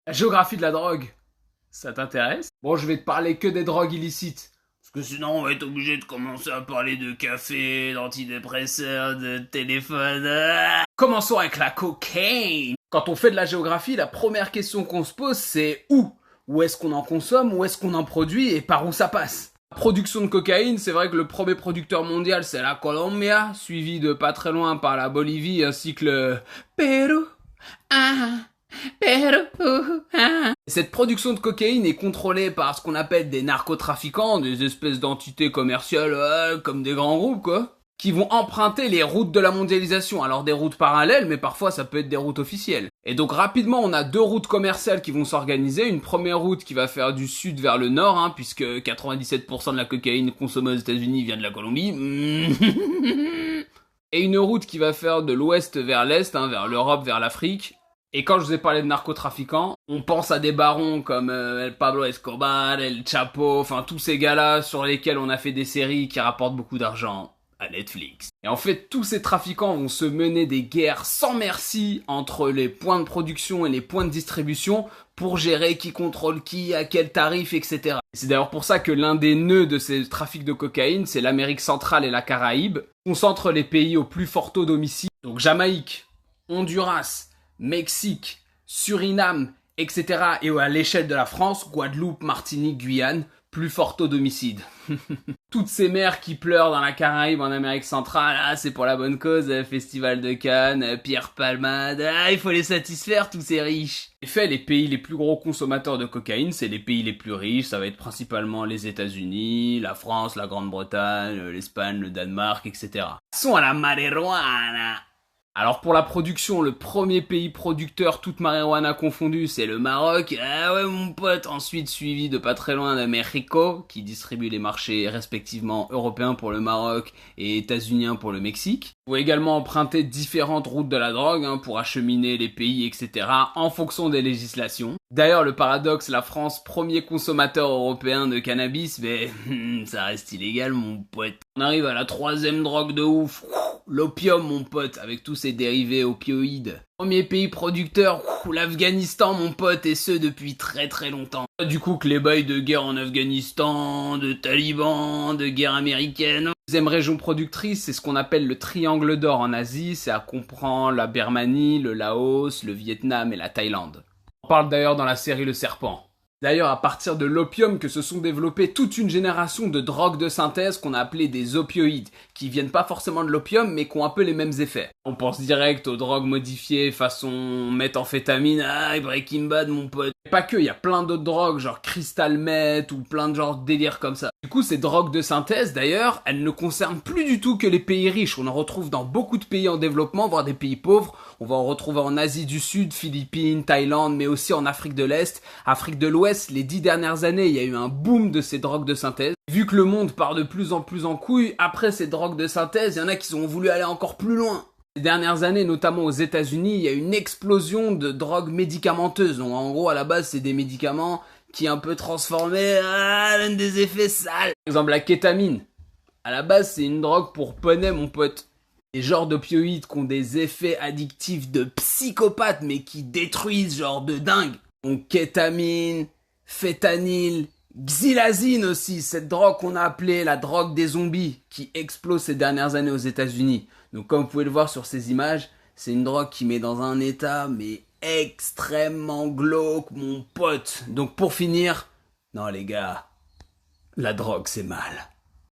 La géographie de la drogue, ça t'intéresse? Bon, je vais te parler que des drogues illicites. Parce que sinon, on va être obligé de commencer à parler de café, d'antidépresseurs, de téléphone. Commençons avec la cocaïne. Quand on fait de la géographie, la première question qu'on se pose, c'est où? Où est-ce qu'on en consomme? Où est-ce qu'on en produit? Et par où ça passe? La production de cocaïne, c'est vrai que le premier producteur mondial, c'est la Colombia, suivi de pas très loin par la Bolivie, ainsi que le Pérou. Ah. Cette production de cocaïne est contrôlée par ce qu'on appelle des narcotrafiquants, des espèces d'entités commerciales comme des grands groupes quoi, qui vont emprunter les routes de la mondialisation. Alors des routes parallèles, mais parfois ça peut être des routes officielles. Et donc rapidement on a deux routes commerciales qui vont s'organiser. Une première route qui va faire du sud vers le nord, puisque 97% de la cocaïne consommée aux États-Unis vient de la Colombie. Et une route qui va faire de l'ouest vers l'est, vers l'Europe, vers l'Afrique. Et quand je vous ai parlé de narcotrafiquants, on pense à des barons comme El Pablo Escobar, El Chapo, enfin tous ces gars-là sur lesquels on a fait des séries qui rapportent beaucoup d'argent à Netflix. Et en fait, tous ces trafiquants vont se mener des guerres sans merci entre les points de production et les points de distribution pour gérer qui contrôle qui, à quel tarif, etc. Et c'est d'ailleurs pour ça que l'un des nœuds de ces trafics de cocaïne, c'est l'Amérique centrale et la Caraïbe, concentre les pays au plus fort taux d'homicide. Donc Jamaïque, Honduras, Mexique, Suriname, etc. Et à l'échelle de la France, Guadeloupe, Martinique, Guyane, plus fort taux d'homicide. Toutes ces mères qui pleurent dans la Caraïbe, en Amérique centrale, c'est pour la bonne cause, Festival de Cannes, Pierre Palmade, il faut les satisfaire tous ces riches. En effet, les pays les plus gros consommateurs de cocaïne, c'est les pays les plus riches, ça va être principalement les États-Unis, la France, la Grande-Bretagne, l'Espagne, le Danemark, etc. Passons à la marijuana. Alors pour la production, le premier pays producteur toute marijuana confondue, c'est le Maroc. Ah ouais mon pote, ensuite suivi de pas très loin de Mexico, qui distribue les marchés respectivement européens pour le Maroc et états-uniens pour le Mexique. Vous pouvez également emprunter différentes routes de la drogue pour acheminer les pays, etc. en fonction des législations. D'ailleurs, le paradoxe, la France, premier consommateur européen de cannabis, mais ça reste illégal mon pote. On arrive à la troisième drogue de ouf. L'opium, mon pote, avec tous ses dérivés opioïdes. Premier pays producteur, l'Afghanistan, mon pote, et ce depuis très très longtemps. Du coup que les bails de guerre en Afghanistan, de talibans, de guerre américaine. Deuxième région productrice, c'est ce qu'on appelle le triangle d'or en Asie, c'est à comprendre la Birmanie, le Laos, le Vietnam et la Thaïlande. On parle d'ailleurs dans la série Le Serpent. D'ailleurs, à partir de l'opium que se sont développées toute une génération de drogues de synthèse qu'on a appelées des opioïdes, qui viennent pas forcément de l'opium, mais qui ont un peu les mêmes effets. On pense direct aux drogues modifiées façon méthamphétamine, Breaking Bad mon pote. Et pas que, il y a plein d'autres drogues, genre crystal meth ou plein de genres de délires comme ça. Du coup, ces drogues de synthèse, d'ailleurs, elles ne concernent plus du tout que les pays riches. On en retrouve dans beaucoup de pays en développement, voire des pays pauvres. On va en retrouver en Asie du Sud, Philippines, Thaïlande, mais aussi en Afrique de l'Est, Afrique de l'Ouest. Les 10 dernières années, il y a eu un boom de ces drogues de synthèse. Vu que le monde part de plus en plus en couille, après ces drogues de synthèse, il y en a qui ont voulu aller encore plus loin. Ces dernières années, notamment aux États-Unis, il y a une explosion de drogues médicamenteuses. Donc en gros, à la base, c'est des médicaments qui un peu transformés donnent des effets sales. Par exemple, la kétamine. À la base, c'est une drogue pour poney, mon pote. Des genres d'opioïdes qui ont des effets addictifs de psychopathes, mais qui détruisent genre de dingue. Donc kétamine, phétanyl, xylazine aussi, cette drogue qu'on a appelée la drogue des zombies, qui explose ces dernières années aux États-Unis. Donc comme vous pouvez le voir sur ces images, c'est une drogue qui met dans un état mais extrêmement glauque, mon pote. Donc pour finir, non les gars, la drogue c'est mal.